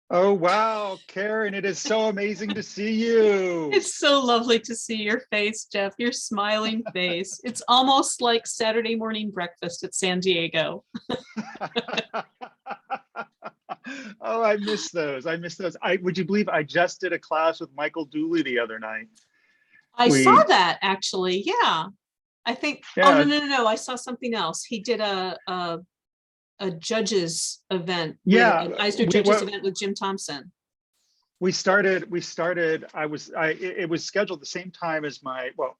Oh, wow, Karen, it is so amazing to see you. It's so lovely to see your face, Jeff, your smiling face. It's almost like Saturday morning breakfast at San Diego. Oh, I miss those. I miss those. Would you believe I just did a class with Michael Dooley the other night? I saw that actually. Yeah. I think, oh, Yeah, no. I saw something else. He did a judges event with yeah. an Eisner judges event with Jim Thompson. We started, it was scheduled the same time as my, well,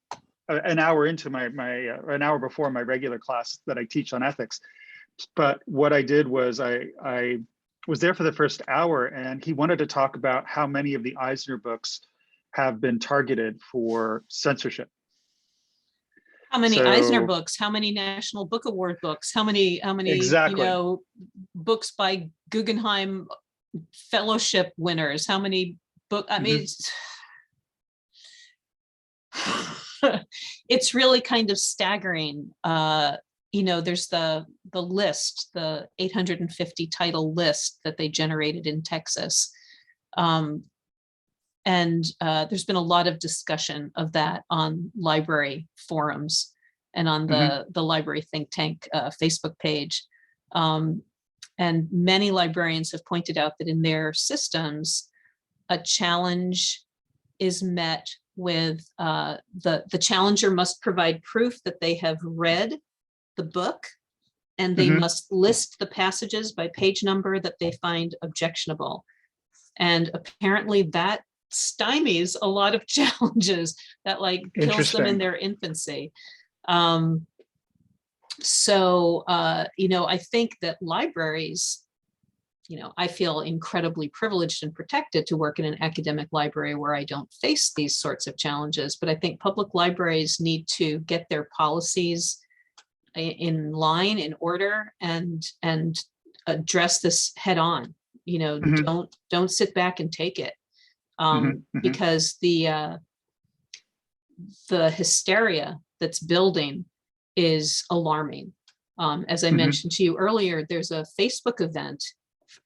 an hour into an hour before my regular class that I teach on ethics. But what I did was I was there for the first hour, and he wanted to talk about how many of the Eisner books have been targeted for censorship. How many Eisner books? How many National Book Award books? How many exactly. Books by Guggenheim Fellowship winners? How many books? I mean, it's really kind of staggering. There's the list, the 850 title list that they generated in Texas. And there's been a lot of discussion of that on library forums and on the library think tank Facebook page. And many librarians have pointed out that in their systems, a challenge is met with the challenger must provide proof that they have read the book, and they must list the passages by page number that they find objectionable. And apparently that stymies a lot of challenges, that like kills them in their infancy. So I think that libraries, I feel incredibly privileged and protected to work in an academic library where I don't face these sorts of challenges. But I think public libraries need to get their policies in line, in order, and address this head on. Don't sit back and take it. Because the hysteria that's building is alarming. As I mentioned to you earlier, there's a Facebook event.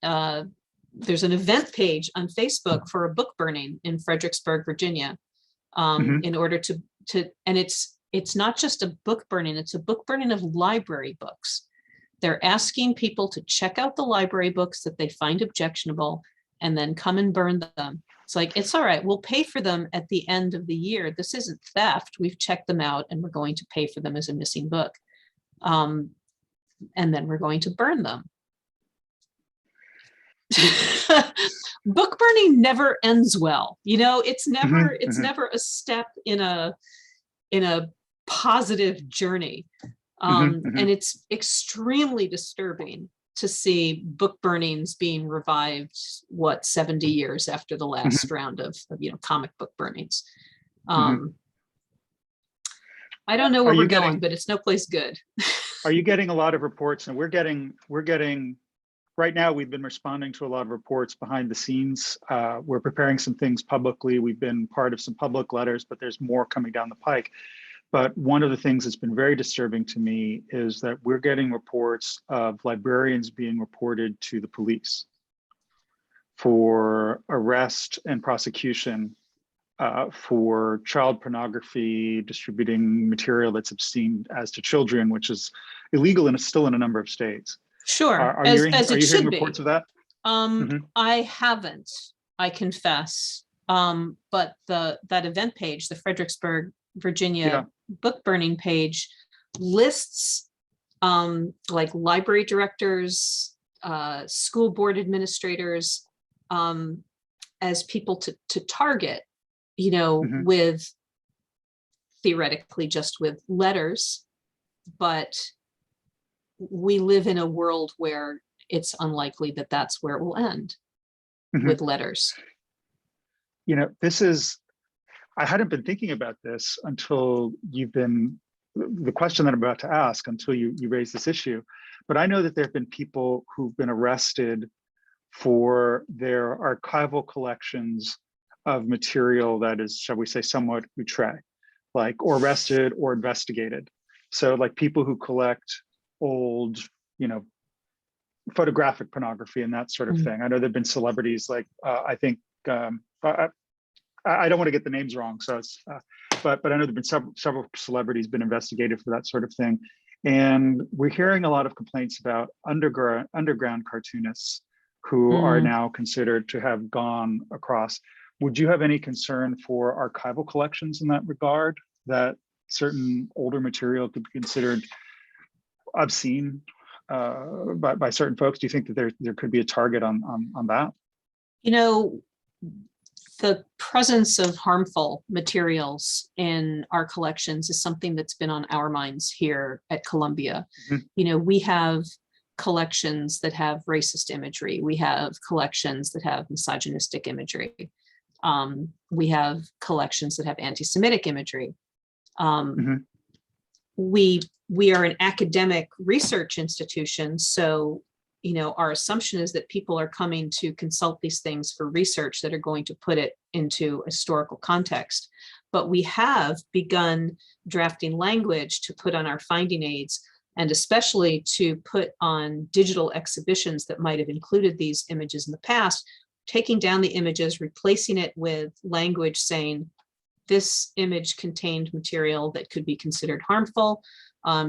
There's an event page on Facebook for a book burning in Fredericksburg, Virginia, in order to and it's not just a book burning, it's a book burning of library books. They're asking people to check out the library books that they find objectionable and then come and burn them. It's like, it's all right, we'll pay for them at the end of the year. This isn't theft. We've checked them out and we're going to pay for them as a missing book. And then we're going to burn them. Book burning never ends well. It's never never a step in a positive journey. And it's extremely disturbing to see book burnings being revived 70 years after the last round of comic book burnings. I don't know where we're going, but it's no place good. Are you getting a lot of reports? And we're getting right now, we've been responding to a lot of reports behind the scenes. We're preparing some things publicly. We've been part of some public letters, but there's more coming down the pike. But one of the things that's been very disturbing to me is that we're getting reports of librarians being reported to the police for arrest and prosecution for child pornography, distributing material that's obscene as to children, which is illegal and is still in a number of states. Sure, are you hearing reports of that? I haven't, I confess. But that event page, the Fredericksburg, Virginia book burning page, lists like library directors, school board administrators as people to target, with theoretically just with letters. But we live in a world where it's unlikely that that's where it will end, with letters. I hadn't been thinking about this until the question that I'm about to ask, until you raised this issue. But I know that there have been people who've been arrested for their archival collections of material that is, shall we say, somewhat outre, or arrested or investigated. So like people who collect old, photographic pornography and that sort of thing. I know there've been celebrities like I think I don't want to get the names wrong, so it's but I know there've been several celebrities been investigated for that sort of thing, and we're hearing a lot of complaints about underground cartoonists who are now considered to have gone across. Would you have any concern for archival collections in that regard, that certain older material could be considered obscene by certain folks? Do you think that there could be a target on that? You know, the presence of harmful materials in our collections is something that's been on our minds here at Columbia. You know, we have collections that have racist imagery. We have collections that have misogynistic imagery. We have collections that have anti-Semitic imagery. We are an academic research institution, so you know, our assumption is that people are coming to consult these things for research that are going to put it into historical context. But we have begun drafting language to put on our finding aids, and especially to put on digital exhibitions that might have included these images in the past, taking down the images, replacing it with language saying, this image contained material that could be considered harmful.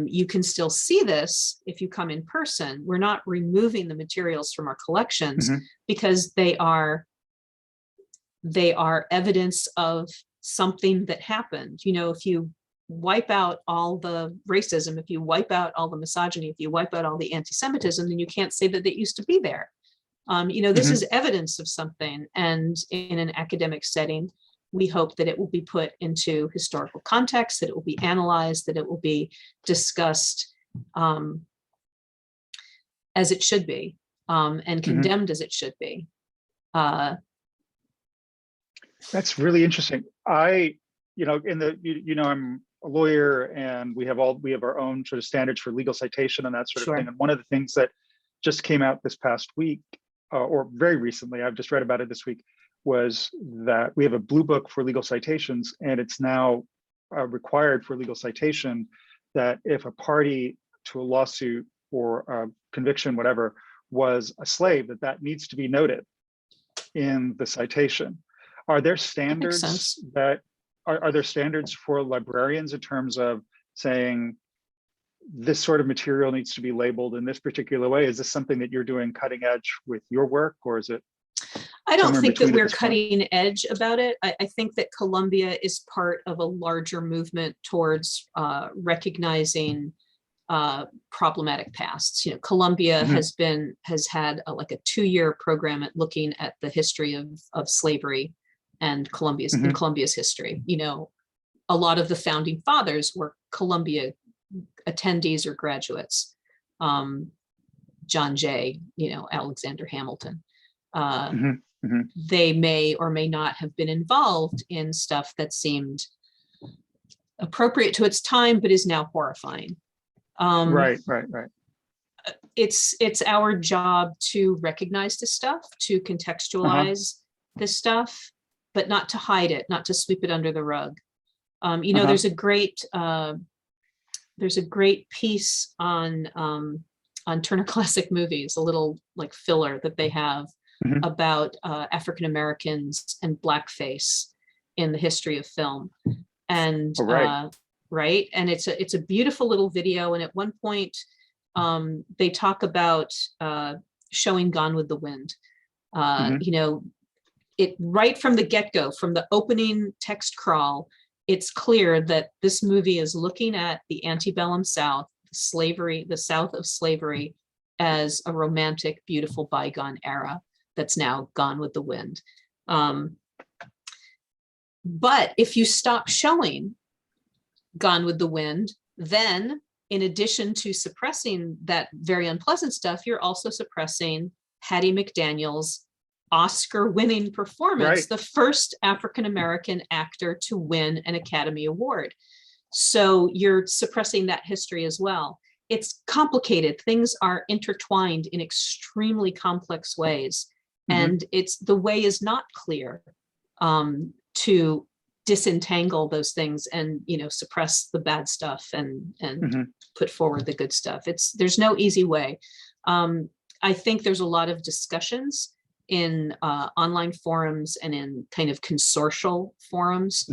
You can still see this if you come in person. We're not removing the materials from our collections because they are evidence of something that happened. You know, if you wipe out all the racism, if you wipe out all the misogyny, if you wipe out all the anti-Semitism, then you can't say that it used to be there. You know, this is evidence of something, and in an academic setting, we hope that it will be put into historical context, that it will be analyzed, that it will be discussed as it should be, and condemned as it should be. That's really interesting. I'm a lawyer, and we have our own sort of standards for legal citation and that sort of thing. And one of the things that just came out this past week, or very recently, I've just read about it this week, was that we have a blue book for legal citations, and it's now required for legal citation that if a party to a lawsuit or a conviction, whatever, was a slave, that needs to be noted in the citation. Are there standards that are there standards for librarians in terms of saying this sort of material needs to be labeled in this particular way? Is this something that you're doing cutting edge with your work, or is it? I don't think that we're cutting edge about it. I think that Columbia is part of a larger movement towards recognizing problematic pasts. You know, Columbia has had like a 2-year program at looking at the history of slavery and Columbia's history. You know, a lot of the founding fathers were Columbia attendees or graduates. John Jay, you know, Alexander Hamilton. They may or may not have been involved in stuff that seemed appropriate to its time, but is now horrifying. Right. It's our job to recognize this stuff, to contextualize this stuff, but not to hide it, not to sweep it under the rug. You know, there's a great piece on Turner Classic Movies, a little like filler that they have about African Americans and blackface in the history of film, and right, and it's a beautiful little video. And at one point, they talk about showing Gone with the Wind. You know, it right from the get-go, from the opening text crawl, it's clear that this movie is looking at the antebellum South, slavery, the South of slavery, as a romantic, beautiful bygone era that's now gone with the wind. But if you stop showing Gone with the Wind, then in addition to suppressing that very unpleasant stuff, you're also suppressing Hattie McDaniel's Oscar-winning performance, the first African-American actor to win an Academy Award. So you're suppressing that history as well. It's complicated. Things are intertwined in extremely complex ways. And the way is not clear to disentangle those things and, you know, suppress the bad stuff and put forward the good stuff. There's no easy way. I think there's a lot of discussions in online forums and in kind of consortial forums.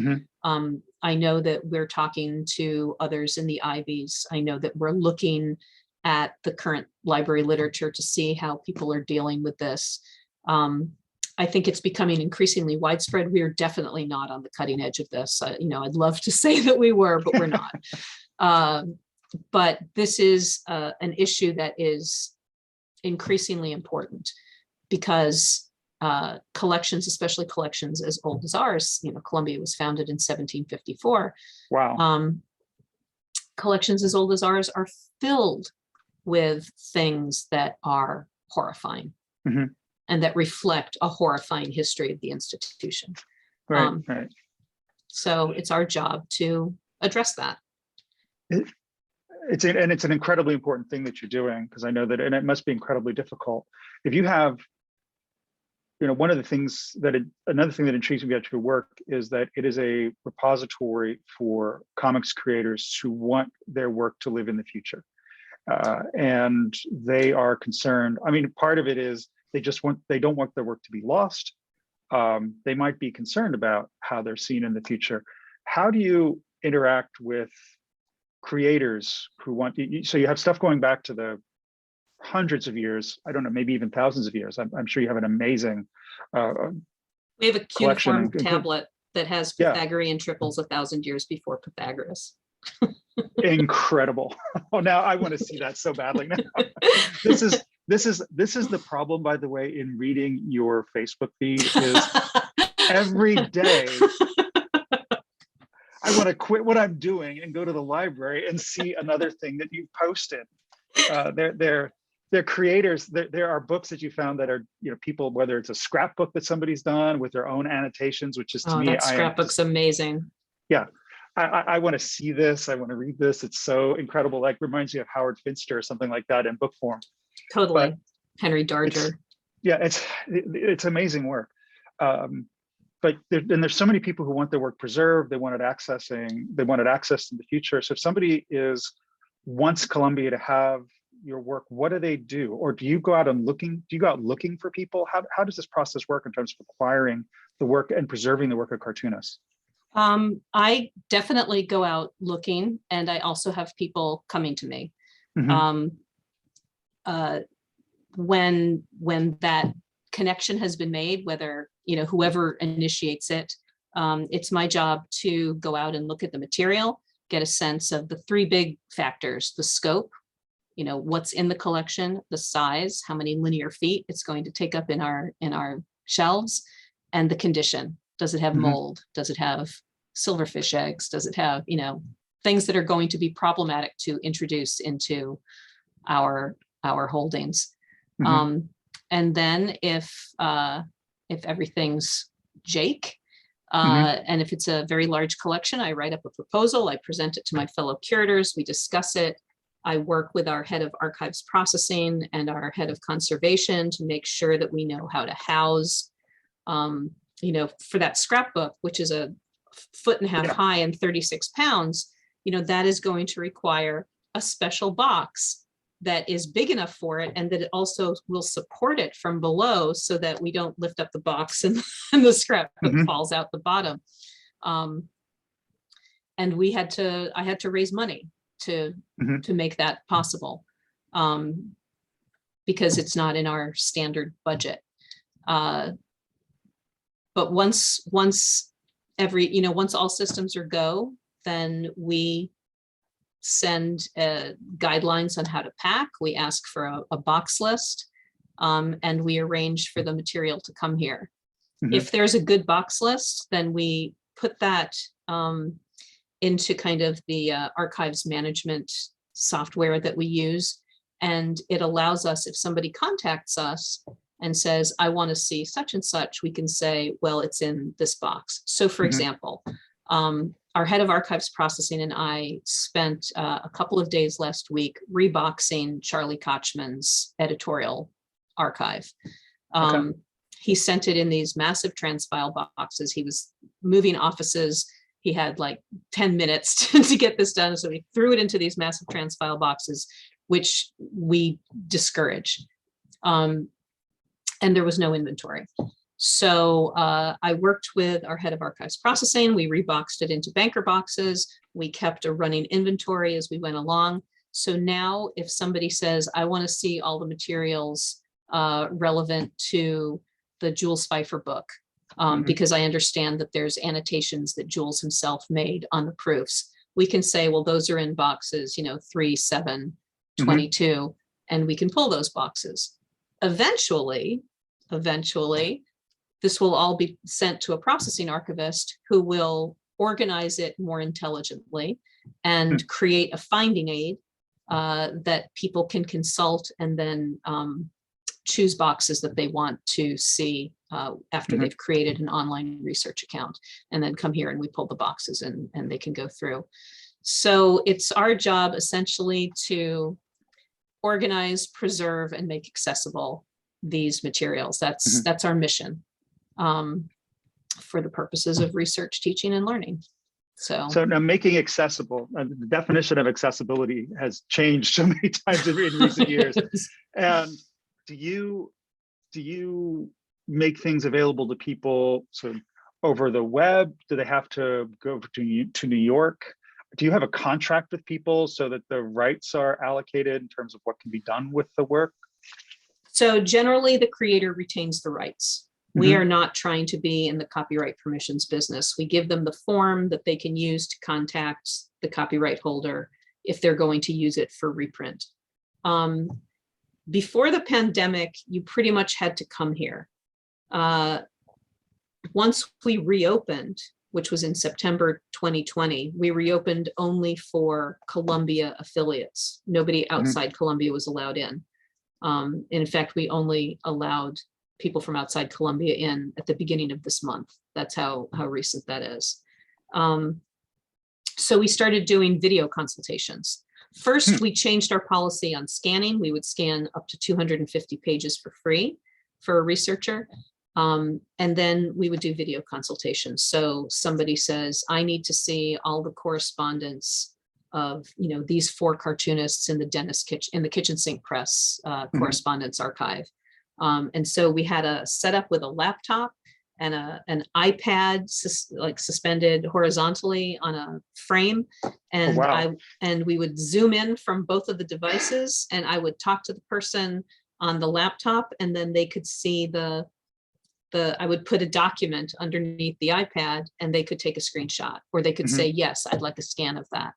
I know that we're talking to others in the Ivies. I know that we're looking at the current library literature to see how people are dealing with this. I think it's becoming increasingly widespread. We are definitely not on the cutting edge of this. I'd love to say that we were, but we're not. But this is an issue that is increasingly important because collections, especially collections as old as ours, Columbia was founded in 1754. Wow. Collections as old as ours are filled with things that are horrifying and that reflect a horrifying history of the institution. Right. So it's our job to address that. It's an incredibly important thing that you're doing, because I know that, and it must be incredibly difficult. If you have, another thing that intrigues me about your work is that it is a repository for comics creators who want their work to live in the future. And they are concerned. I mean, part of it is they don't want their work to be lost. They might be concerned about how they're seen in the future. How do you interact with creators who want, so you have stuff going back to the hundreds of years, I don't know, maybe even thousands of years. I'm sure you have an amazing we have a collection cuneiform tablet that has Pythagorean triples 1,000 years before Pythagoras. Incredible. Oh, now I want to see that so badly now. This is the problem, by the way, in reading your Facebook feed, is every day I want to quit what I'm doing and go to the library and see another thing that you've posted. They're creators. There are books that you found that are, people, whether it's a scrapbook that somebody's done with their own annotations, which is to me, that scrapbook's amazing. Yeah. I want to see this. I want to read this. It's so incredible. Like, reminds me of Howard Finster or something like that in book form. Totally. But Henry Darger. It's amazing work. But there's so many people who want their work preserved. They want it accessed in the future. So if somebody wants Columbia to have your work, what do they do? Or do you go out looking for people? How does this process work in terms of acquiring the work and preserving the work of cartoonists? I definitely go out looking, and I also have people coming to me. When that connection has been made, whether, whoever initiates it, it's my job to go out and look at the material, get a sense of the three big factors: the scope, what's in the collection, the size, how many linear feet it's going to take up in our shelves, and the condition. Does it have mold? Does it have silverfish eggs? Does it have, things that are going to be problematic to introduce into our holdings? And then if everything's Jake, and if it's a very large collection, I write up a proposal, I present it to my fellow curators, we discuss it. I work with our head of archives processing and our head of conservation to make sure that we know how to house, for that scrapbook, which is a 1.5 feet high and 36 pounds, that is going to require a special box that is big enough for it, and that it also will support it from below so that we don't lift up the box and the scrapbook falls out the bottom. And I had to raise money to make that possible, because it's not in our standard budget. But once all systems are go, then we send guidelines on how to pack. We ask for a box list, and we arrange for the material to come here. If there's a good box list, then we put that into kind of the archives management software that we use. And it allows us, if somebody contacts us and says, I want to see such and such, we can say, well, it's in this box. So for example, our head of archives processing and I spent a couple of days last week reboxing Charlie Kochman's editorial archive. He sent it in these massive transfile boxes. He was moving offices. He had like 10 minutes to get this done. So he threw it into these massive transfile boxes, which we discourage. And there was no inventory. So I worked with our head of archives processing. We reboxed it into banker boxes. We kept a running inventory as we went along. So now if somebody says, I want to see all the materials relevant to the Jules Pfeiffer book, because I understand that there's annotations that Jules himself made on the proofs, we can say, well, those are in boxes, 3, 7, 22, and we can pull those boxes. Eventually, this will all be sent to a processing archivist who will organize it more intelligently and create a finding aid that people can consult and then choose boxes that they want to see after they've created an online research account, and then come here and we pull the boxes and they can go through. So it's our job essentially to organize, preserve, and make accessible these materials. That's our mission for the purposes of research, teaching, and learning. So now making accessible, the definition of accessibility has changed so many times in recent years. And do you make things available to people sort of over the web? Do they have to go to New York? Do you have a contract with people so that the rights are allocated in terms of what can be done with the work? So generally the creator retains the rights. We are not trying to be in the copyright permissions business. We give them the form that they can use to contact the copyright holder if they're going to use it for reprint. Before the pandemic, you pretty much had to come here. Once we reopened, which was in September 2020, we reopened only for Columbia affiliates. Nobody outside Columbia was allowed in. In fact, we only allowed people from outside Columbia in at the beginning of this month. That's how recent that is. So we started doing video consultations. First, we changed our policy on scanning. We would scan up to 250 pages for free for a researcher. And then we would do video consultations. So somebody says, I need to see all the correspondence of, these 4 cartoonists in the kitchen sink press correspondence archive. And so we had a setup with a laptop and an iPad suspended horizontally on a frame. And and we would zoom in from both of the devices, and I would talk to the person on the laptop, and then they could see I would put a document underneath the iPad and they could take a screenshot, or they could say, yes, I'd like a scan of that.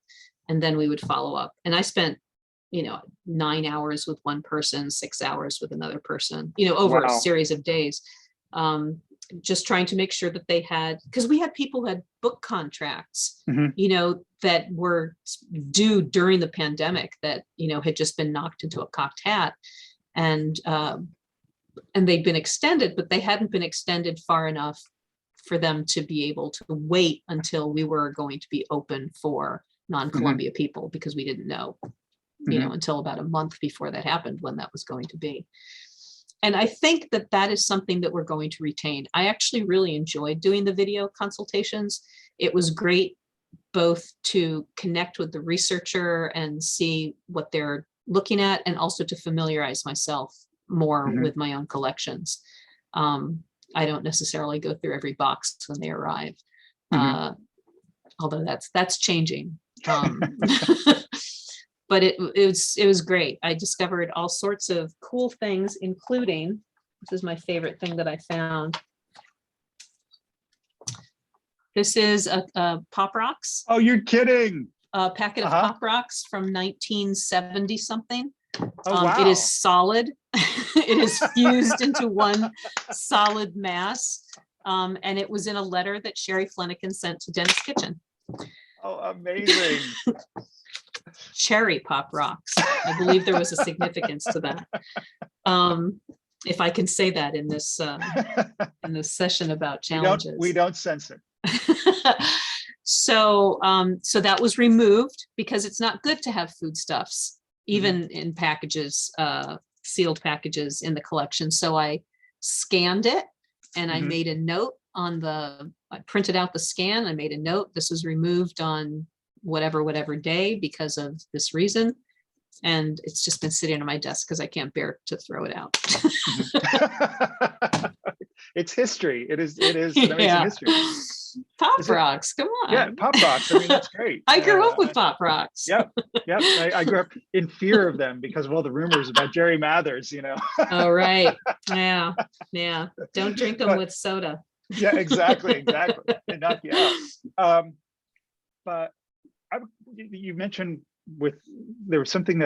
And then we would follow up. And I spent 9 hours with one person, 6 hours with another person, over a series of days, just trying to make sure that they had, because we had people who had book contracts, that were due during the pandemic that, had just been knocked into a cocked hat, and they'd been extended, but they hadn't been extended far enough for them to be able to wait until we were going to be open for non-Columbia people, because we didn't know. Until about a month before that happened, when that was going to be. And I think that is something that we're going to retain. I actually really enjoyed doing the video consultations. It was great both to connect with the researcher and see what they're looking at, and also to familiarize myself more with my own collections. I don't necessarily go through every box when they arrive, although that's changing. But it was great. I discovered all sorts of cool things, including, this is my favorite thing that I found. This is a Pop Rocks. Oh, you're kidding. A packet of Pop Rocks from 1970 something. Oh, wow. It is solid. It is fused into one solid mass. And it was in a letter that Sherry Flanagan sent to Dennis Kitchen. Oh, amazing. Cherry Pop Rocks. I believe there was a significance to that. If I can say that in this session about challenges. We don't censor. So that was removed because it's not good to have foodstuffs, even in packages, sealed packages in the collection. So I scanned it and I made a note I printed out the scan. I made a note. This was removed on whatever day because of this reason. And it's just been sitting on my desk because I can't bear to throw it out. It's history. It is an amazing history. Pop rocks, come on. Yeah, pop rocks. I mean, that's great. I grew up with pop rocks. Yep. I grew up in fear of them because of all the rumors about Jerry Mathers, you know. Oh, right. Yeah. Don't drink them with soda. Yeah, exactly. They knock you out. But you mentioned there was something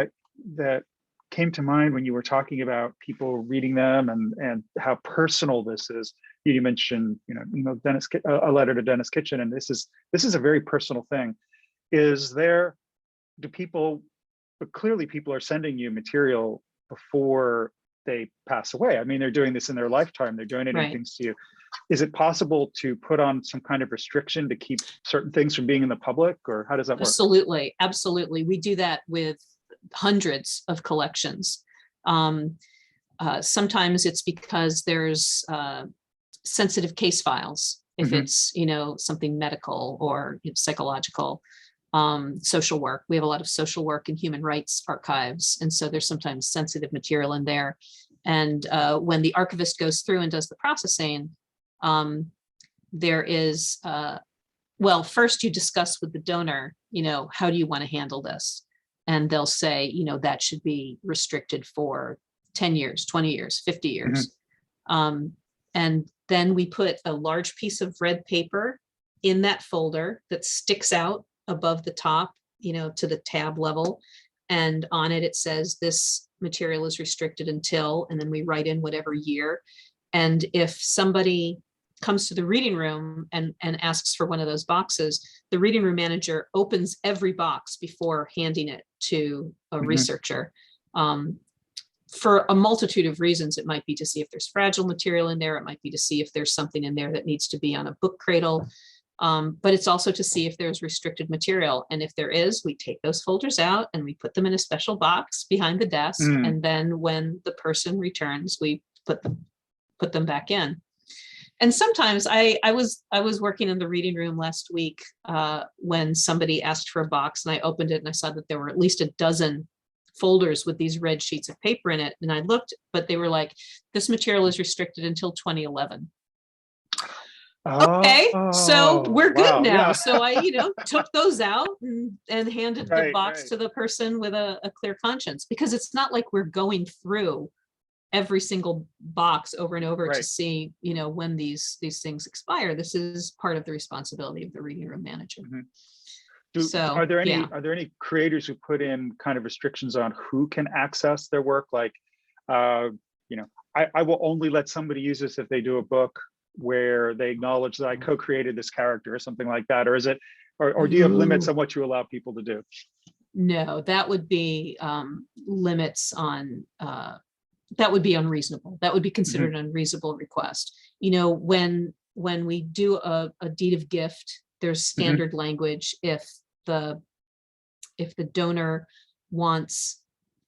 that came to mind when you were talking about people reading them and how personal this is. You mentioned, Dennis, a letter to Dennis Kitchen, and this is a very personal thing. But clearly people are sending you material before they pass away. I mean, they're doing this in their lifetime. They're donating things to you. Is it possible to put on some kind of restriction to keep certain things from being in the public, or how does that work? Absolutely. We do that with hundreds of collections. Sometimes it's because there's sensitive case files, if it's, something medical or psychological, social work. We have a lot of social work and human rights archives. And so there's sometimes sensitive material in there. And when the archivist goes through and does the processing, there is, first you discuss with the donor, how do you want to handle this? And they'll say, that should be restricted for 10 years, 20 years, 50 years. And then we put a large piece of red paper in that folder that sticks out above the top, to the tab level. And on it, it says this material is restricted until, and then we write in whatever year. And if somebody comes to the reading room and asks for one of those boxes, the reading room manager opens every box before handing it to a researcher. For a multitude of reasons. It might be to see if there's fragile material in there. It might be to see if there's something in there that needs to be on a book cradle. But it's also to see if there's restricted material. And if there is, we take those folders out and we put them in a special box behind the desk. And then when the person returns, we put them back in. And sometimes I was working in the reading room last week when somebody asked for a box, and I opened it and I saw that there were at least a dozen folders with these red sheets of paper in it. And I looked, but they were like, this material is restricted until 2011. Okay, so we're good now. Yeah. So I, took those out and handed the box to the person with a clear conscience, because it's not like we're going through every single box over and over to see, when these things expire. This is part of the responsibility of the reading room manager. Are there any creators who put in kind of restrictions on who can access their work? Like, I will only let somebody use this if they do a book where they acknowledge that I co-created this character or something like that, or is it, or do you have limits on what you allow people to do? No, that would be limits on. That would be unreasonable. That would be considered an unreasonable request. When we do a deed of gift, there's standard language. If the donor wants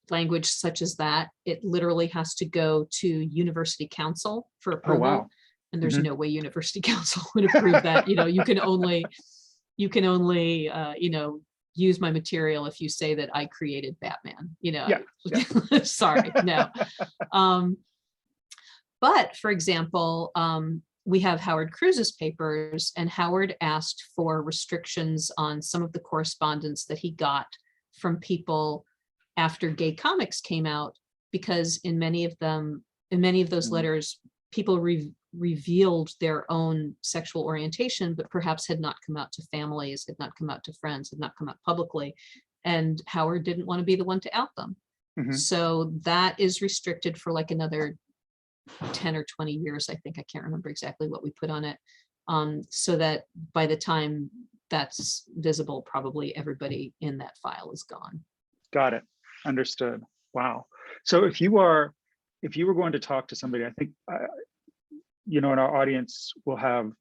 language such as that, it literally has to go to university council for approval. Oh, wow. And there's no way university council would approve that. You can only use my material if you say that I created Batman. Sorry, no. But for example, we have Howard Cruz's papers, and Howard asked for restrictions on some of the correspondence that he got from people after gay comics came out, because in many of those letters, people revealed their own sexual orientation, but perhaps had not come out to families, had not come out to friends, had not come out publicly. And Howard didn't want to be the one to out them. So that is restricted for like another 10 or 20 years, I think. I can't remember exactly what we put on it. So that by the time that's visible, probably everybody in that file is gone. Got it. Understood. Wow. So if you were going to talk to somebody, I think, in our audience, we'll have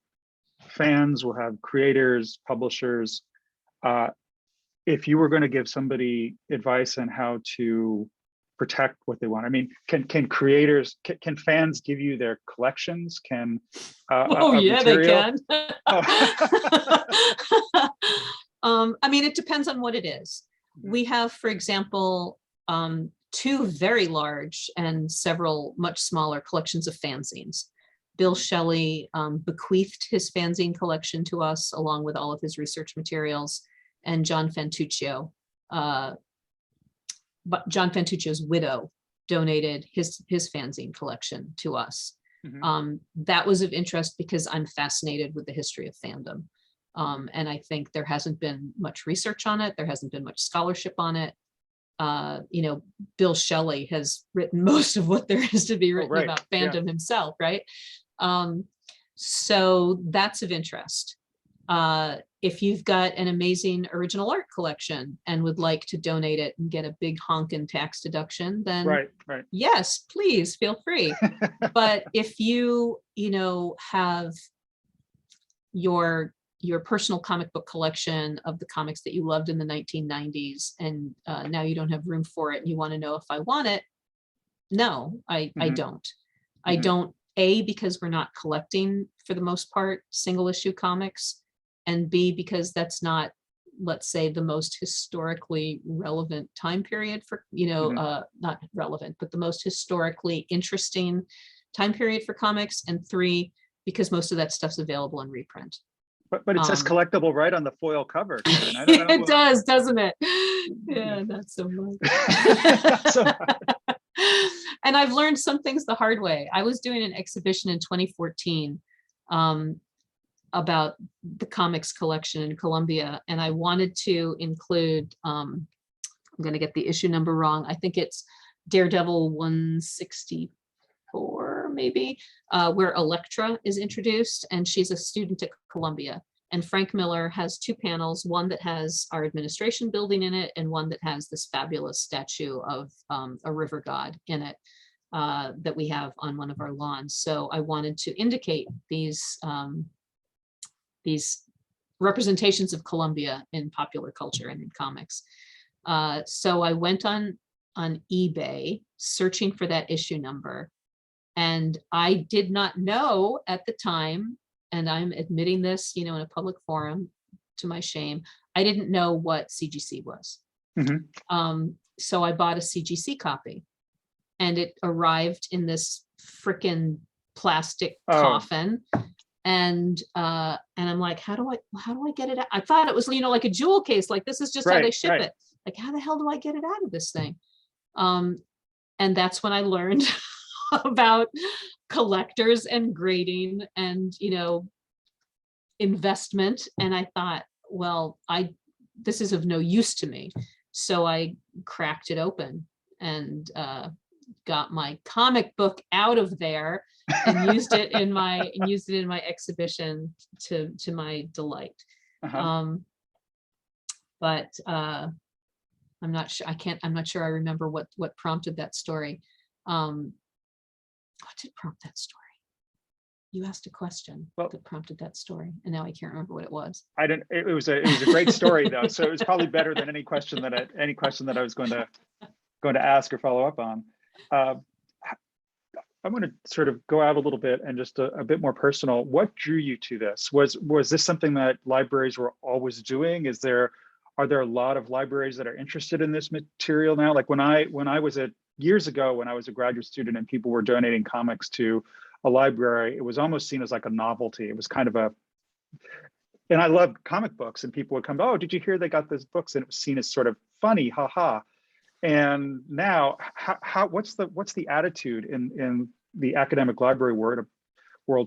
fans, we'll have creators, publishers. If you were going to give somebody advice on how to protect what they want, I mean, can fans give you their collections? Can yeah, they can. I mean, it depends on what it is. We have, for example, two very large and several much smaller collections of fanzines. Bill Shelley bequeathed his fanzine collection to us along with all of his research materials, and John Fantuccio, but John Fantuccio's widow donated his fanzine collection to us. That was of interest because I'm fascinated with the history of fandom. And I think there hasn't been much research on it. There hasn't been much scholarship on it. Bill Shelley has written most of what there is to be written about fandom himself, right? So that's of interest. If you've got an amazing original art collection and would like to donate it and get a big honkin' tax deduction, then yes, please feel free. But if you have your personal comic book collection of the comics that you loved in the 1990s and now you don't have room for it and you want to know if I want it, no, I don't. I don't, A, because we're not collecting for the most part single issue comics, and B, because that's not, let's say, the most historically relevant time period for, not relevant, but the most historically interesting time period for comics, and 3, because most of that stuff's available in reprint. But it says collectible right on the foil cover. It does, doesn't it? Yeah, not so much. And I've learned some things the hard way. I was doing an exhibition in 2014 about the comics collection in Columbia, and I wanted to include, I'm going to get the issue number wrong. I think it's Daredevil 164, maybe, where Elektra is introduced, and she's a student at Columbia. And Frank Miller has 2 panels, one that has our administration building in it, and one that has this fabulous statue of a river god in it that we have on one of our lawns. So I wanted to indicate these representations of Columbia in popular culture and in comics. So I went on eBay searching for that issue number, and I did not know at the time, and I'm admitting this, in a public forum to my shame, I didn't know what CGC was. So I bought a CGC copy, and it arrived in this frickin' plastic coffin. And I'm like, how do I get it out? I thought it was, like a jewel case, like this is just how they ship it. Like, how the hell do I get it out of this thing? And that's when I learned about collectors and grading and, investment. And I thought, well, this is of no use to me. So I cracked it open and got my comic book out of there and used it in my exhibition to my delight. But I'm not sure. I'm not sure I remember what prompted that story. What did prompt that story? You asked a question that prompted that story, and now I can't remember what it was. It was a great story though, so it was probably better than any question that I was going to ask or follow up on. I want to sort of go out a little bit and just a bit more personal. What drew you to this? Was this something that libraries were always doing? Are there a lot of libraries that are interested in this material now? Like when I was years ago, when I was a graduate student and people were donating comics to a library, it was almost seen as like a novelty. It was kind of and I loved comic books, and people would come, oh, did you hear they got these books? And it was seen as sort of funny, haha. And now, what's the attitude in the academic library world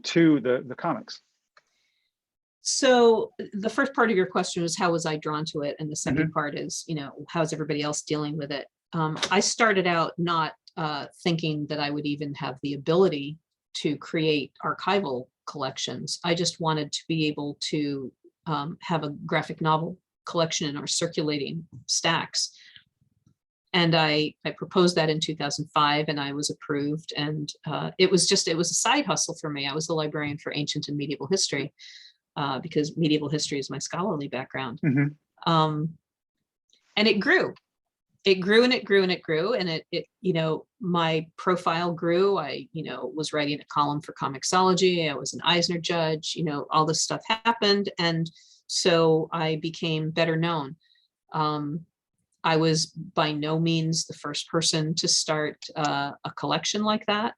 to the comics? So the first part of your question was how was I drawn to it, and the second part is, how's everybody else dealing with it? I started out not thinking that I would even have the ability to create archival collections. I just wanted to be able to have a graphic novel collection in our circulating stacks. And I proposed that in 2005, and I was approved. And it was a side hustle for me. I was the librarian for ancient and medieval history because medieval history is my scholarly background. And it grew. It grew and it grew and it grew, and it my profile grew. I was writing a column for Comixology. I was an Eisner judge. All this stuff happened, and so I became better known. I was by no means the first person to start a collection like that.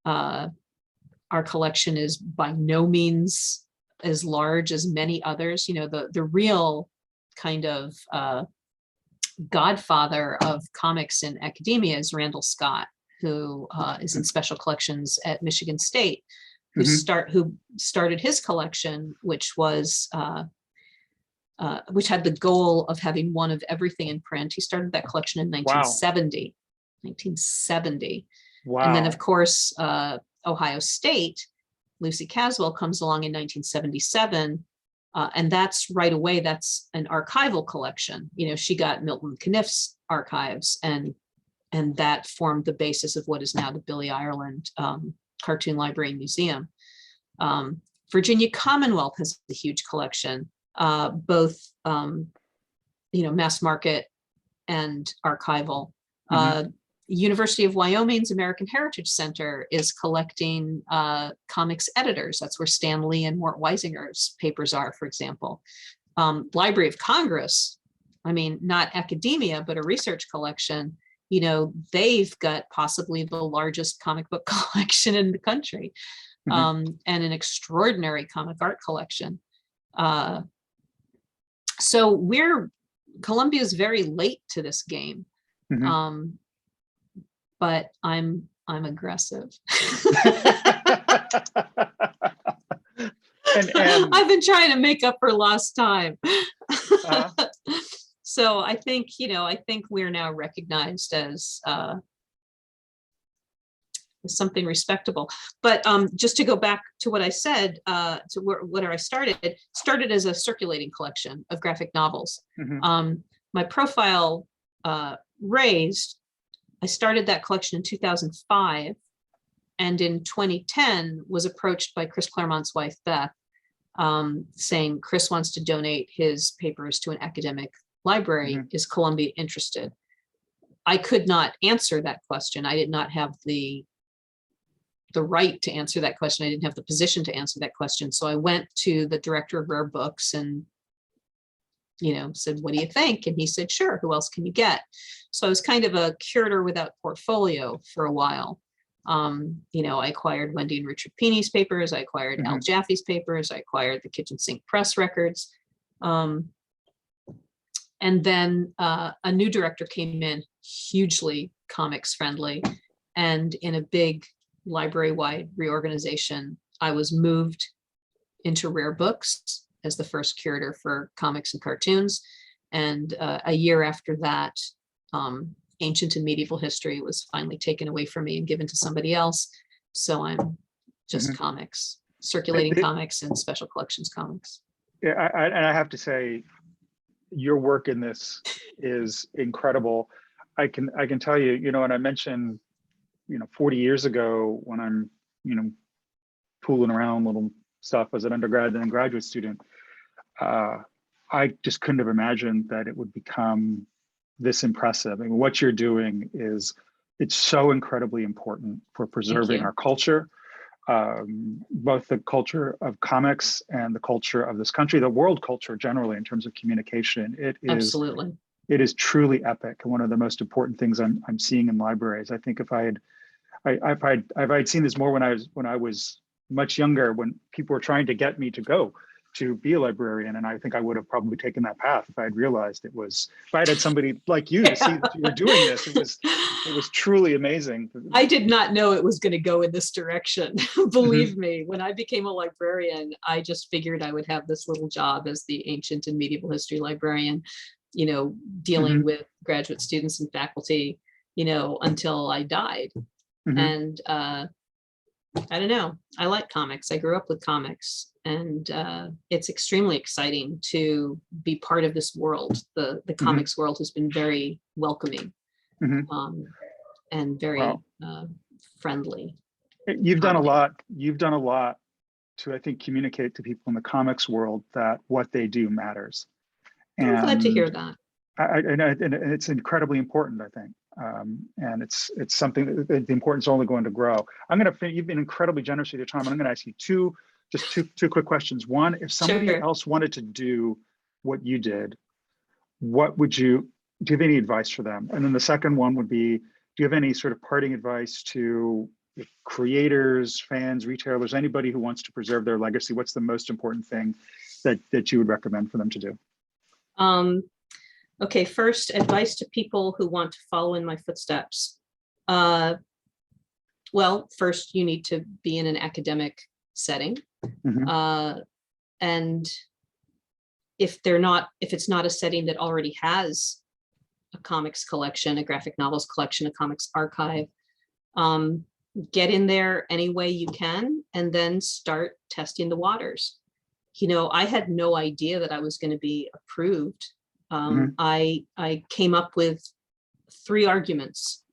Our collection is by no means as large as many others. You know, the real kind of godfather of comics in academia is Randall Scott, who is in special collections at Michigan State, who started his collection, which was which had the goal of having one of everything in print. He started that collection in 1970. Wow. 1970. Wow. And then, of course, Ohio State, Lucy Caswell comes along in 1977. And that's right away, that's an archival collection. You know, she got Milton Caniff's archives, and that formed the basis of what is now the Billy Ireland Cartoon Library and Museum. Virginia Commonwealth has a huge collection, both, you know, mass market and archival. University of Wyoming's American Heritage Center is collecting comics editors. That's where Stan Lee and Mort Weisinger's papers are, for example. Library of Congress, I mean, not academia, but a research collection. You know, they've got possibly the largest comic book collection in the country, and an extraordinary comic art collection. So Columbia is very late to this game. But I'm aggressive. and I've been trying to make up for lost time. So I think, you know, we're now recognized as something respectable. But just to go back to what I said, to where I started as a circulating collection of graphic novels. My profile raised. I started that collection in 2005, and in 2010 was approached by Chris Claremont's wife, Beth, saying Chris wants to donate his papers to an academic library. Is Columbia interested? I could not answer that question. I did not have the right to answer that question. I didn't have the position to answer that question. So I went to the director of Rare Books and, you know, said, what do you think? And he said, sure, who else can you get? So I was kind of a curator without portfolio for a while. You know, I acquired Wendy and Richard Peeney's papers. I acquired Al Jaffe's papers. I acquired the Kitchen Sink Press records. And then a new director came in, hugely comics friendly. And in a big library-wide reorganization, I was moved into Rare Books as the first curator for comics and cartoons. And a year after that, ancient and medieval history was finally taken away from me and given to somebody else. So I'm just comics, circulating comics and special collections comics. Yeah, and I have to say, your work in this is incredible. I can tell you, you know, and I mentioned, you know, 40 years ago when I'm, you know, tooling around little stuff as an undergrad and graduate student, I just couldn't have imagined that it would become this impressive. I mean, what you're doing it's so incredibly important for preserving our culture, both the culture of comics and the culture of this country, the world culture generally in terms of communication. It is truly epic. And one of the most important things I'm seeing in libraries. I think if I'd seen this more when I was much younger, when people were trying to get me to go to be a librarian, and I think I would have probably taken that path if I had realized if I had somebody like you to see that you were doing this. It was truly amazing. I did not know it was going to go in this direction. Believe me, when I became a librarian, I just figured I would have this little job as the ancient and medieval history librarian, you know, dealing with graduate students and faculty, you know, until I died. And I don't know. I like comics. I grew up with comics, and it's extremely exciting to be part of this world. The comics world has been very welcoming, and very friendly. You've done a lot. You've done a lot to, I think, communicate to people in the comics world that what they do matters. I'm glad to hear that. And it's incredibly important, I think. And it's something that the importance is only going to grow. You've been incredibly generous with your time, and I'm going to ask you two quick questions. One, if somebody else wanted to do what you did, what would you do you have any advice for them? And then the second one would be, do you have any sort of parting advice to creators, fans, retailers, anybody who wants to preserve their legacy? What's the most important thing that you would recommend for them to do? Okay, first, advice to people who want to follow in my footsteps. Well, first, you need to be in an academic setting. And if it's not a setting that already has a comics collection, a graphic novels collection, a comics archive, get in there any way you can, and then start testing the waters. You know, I had no idea that I was going to be approved. I came up with 3 arguments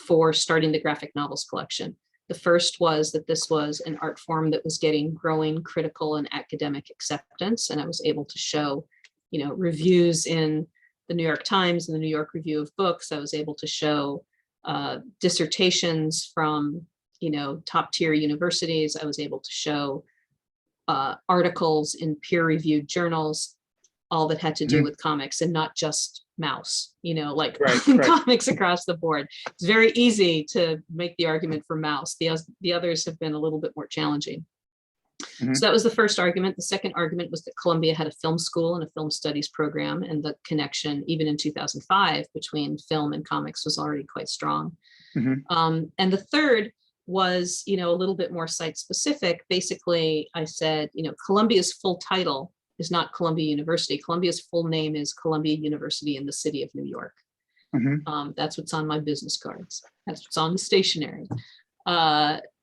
for starting the graphic novels collection. The first was that this was an art form that was getting growing critical and academic acceptance, and I was able to show, you know, reviews in the New York Times and the New York Review of Books. I was able to show dissertations from, you know, top tier universities. I was able to show articles in peer-reviewed journals, all that had to do with comics and not just mouse, you know, like comics across the board. It's very easy to make the argument for mouse. The others have been a little bit more challenging. So that was the first argument. The second argument was that Columbia had a film school and a film studies program, and the connection, even in 2005, between film and comics was already quite strong. And the third was, you know, a little bit more site specific. Basically, I said, you know, Columbia's full title is not Columbia University. Columbia's full name is Columbia University in the city of New York. That's what's on my business cards. That's what's on the stationery.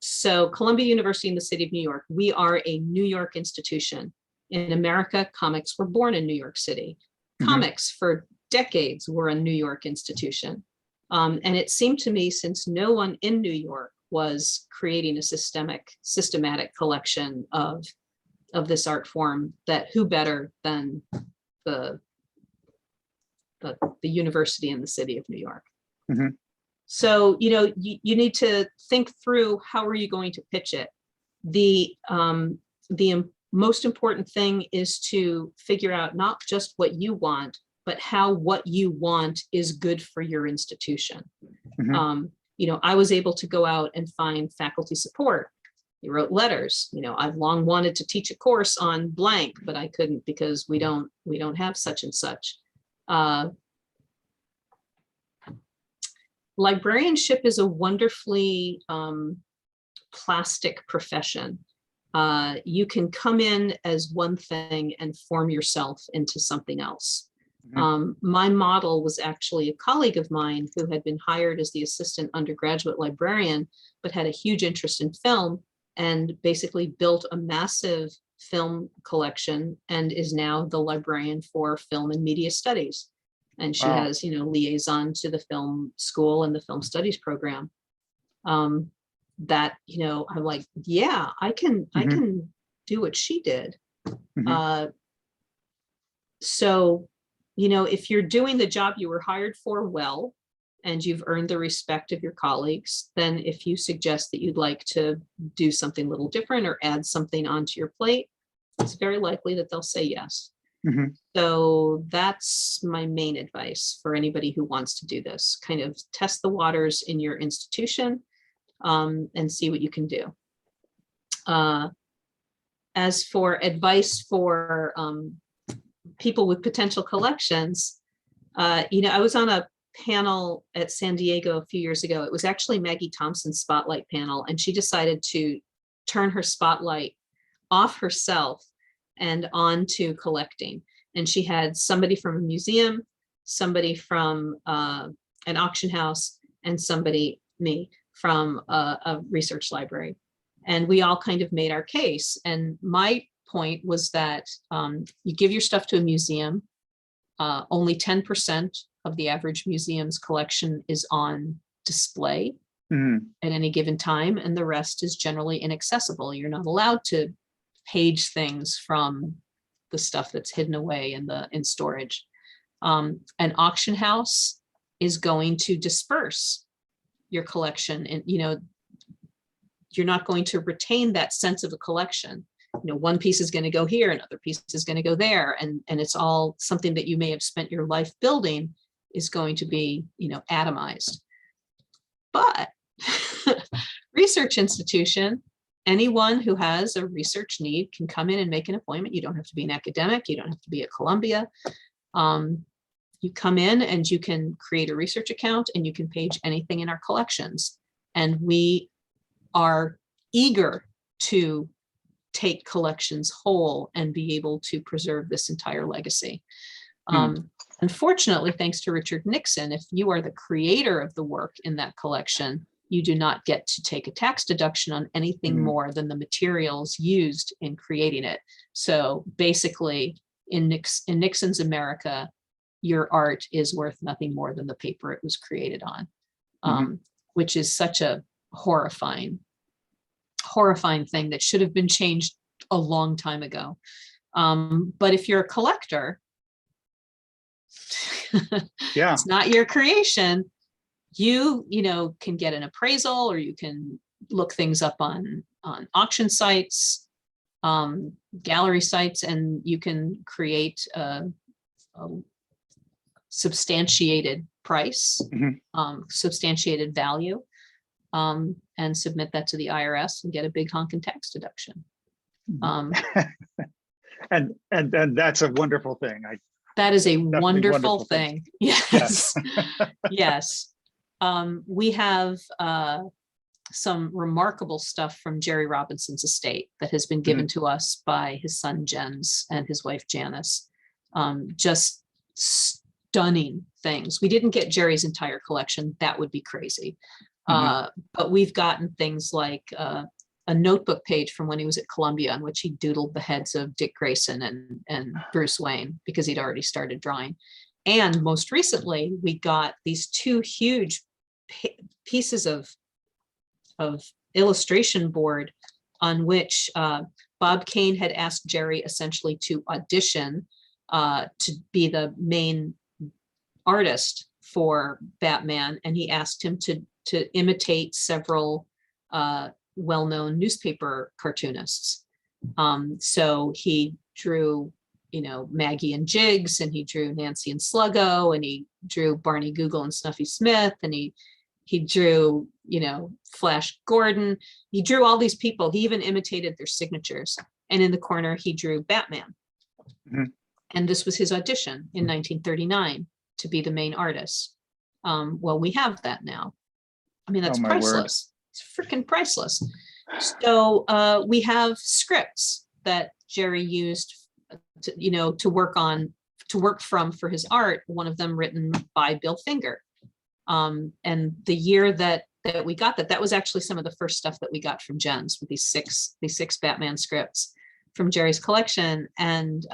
So Columbia University in the city of New York, we are a New York institution. In America, comics were born in New York City. Comics for decades were a New York institution. And it seemed to me, since no one in New York was creating a systematic collection of this art form, that who better than the university in the city of New York. So, you know, you need to think through, how are you going to pitch it? The most important thing is to figure out not just what you want, but how what you want is good for your institution. You know, I was able to go out and find faculty support. They wrote letters. You know, I've long wanted to teach a course on blank, but I couldn't because we don't have such and such. Librarianship is a wonderfully plastic profession. You can come in as one thing and form yourself into something else. My model was actually a colleague of mine who had been hired as the assistant undergraduate librarian, but had a huge interest in film and basically built a massive film collection and is now the librarian for film and media studies. And she has, you know, liaison to the film school and the film studies program. That, you know, I'm like, yeah, I can do what she did. So, you know, if you're doing the job you were hired for well, and you've earned the respect of your colleagues, then if you suggest that you'd like to do something a little different or add something onto your plate, it's very likely that they'll say yes. So that's my main advice for anybody who wants to do this. Kind of test the waters in your institution and see what you can do. As for advice for people with potential collections, you know, I was on a panel at San Diego a few years ago. It was actually Maggie Thompson's spotlight panel, and she decided to turn her spotlight off herself and on to collecting. And she had somebody from a museum, somebody from an auction house, and somebody, me, from a research library. And we all kind of made our case. And my point was that you give your stuff to a museum, only 10% of the average museum's collection is on display at any given time, and the rest is generally inaccessible. You're not allowed to page things from the stuff that's hidden away in storage. An auction house is going to disperse your collection, and you know, you're not going to retain that sense of a collection. You know, one piece is going to go here, another piece is going to go there, and it's all something that you may have spent your life building, is going to be, atomized. But research institution, anyone who has a research need can come in and make an appointment. You don't have to be an academic. You don't have to be at Columbia. You come in and you can create a research account and you can page anything in our collections. And we are eager to take collections whole and be able to preserve this entire legacy. Unfortunately, thanks to Richard Nixon, if you are the creator of the work in that collection, you do not get to take a tax deduction on anything more than the materials used in creating it. So basically, in Nixon's America, your art is worth nothing more than the paper it was created on, which is such a horrifying thing that should have been changed a long time ago. But if you're a collector, it's not your creation. You can get an appraisal, or you can look things up on auction sites, gallery sites, and you can create a substantiated price, substantiated value, and submit that to the IRS and get a big honking tax deduction. And that's a wonderful thing. That is a wonderful thing. Yes. Yes. We have some remarkable stuff from Jerry Robinson's estate that has been given to us by his son Jens and his wife Janice. Just stunning things. We didn't get Jerry's entire collection. That would be crazy. But we've gotten things like a notebook page from when he was at Columbia, on which he doodled the heads of Dick Grayson and Bruce Wayne, because he'd already started drawing. And most recently, we got these two huge pieces of illustration board on which Bob Kane had asked Jerry essentially to audition to be the main artist for Batman, and he asked him to imitate several well-known newspaper cartoonists. So he drew, Maggie and Jiggs, and he drew Nancy and Sluggo, and he drew Barney Google and Snuffy Smith, and he drew, Flash Gordon. He drew all these people. He even imitated their signatures. And in the corner, he drew Batman. And this was his audition in 1939 to be the main artist. Well, we have that now. I mean, that's priceless. It's freaking priceless. So we have scripts that Jerry used to work from for his art, one of them written by Bill Finger. And the year that we got that was actually some of the first stuff that we got from Jens, with these six Batman scripts from Jerry's collection. And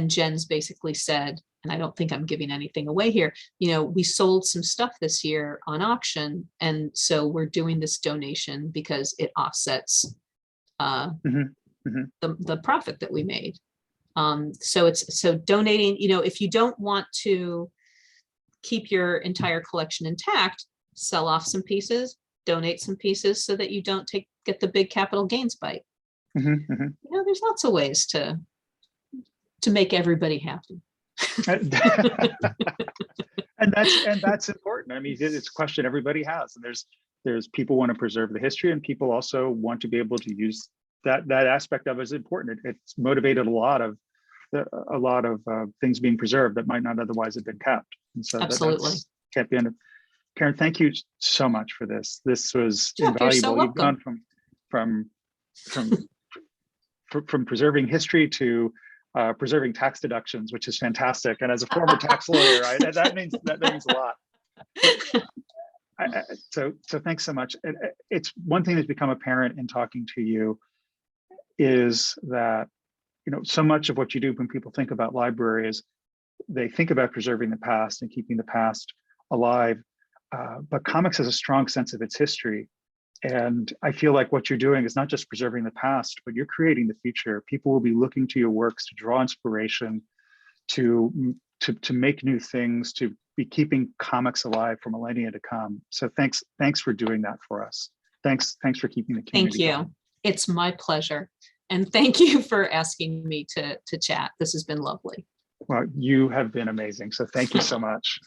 Jens basically said, and I don't think I'm giving anything away here, we sold some stuff this year on auction, and so we're doing this donation because it offsets the profit that we made. So donating, if you don't want to keep your entire collection intact, sell off some pieces, donate some pieces, so that you don't get the big capital gains bite. There's lots of ways to make everybody happy. and that's important. I mean, it's a question everybody has, and there's people want to preserve the history, and people also want to be able to use that aspect of it is important. It's motivated a lot of things being preserved that might not otherwise have been kept. And so absolutely can't be under. Karen, thank you so much for this. This was Jeff, invaluable. you're so You've gone from preserving history to preserving tax deductions, which is fantastic. And as a former tax lawyer, that means a lot. So thanks so much. It's one thing that's become apparent in talking to you is that so much of what you do when people think about libraries, they think about preserving the past and keeping the past alive. But comics has a strong sense of its history. And I feel like what you're doing is not just preserving the past, but you're creating the future. People will be looking to your works to draw inspiration, to make new things, to be keeping comics alive for millennia to come. So thanks for doing that for us. Thanks for keeping the community Thank you. going. It's my pleasure. And thank you for asking me to chat. This has been lovely. Well, you have been amazing. So thank you so much.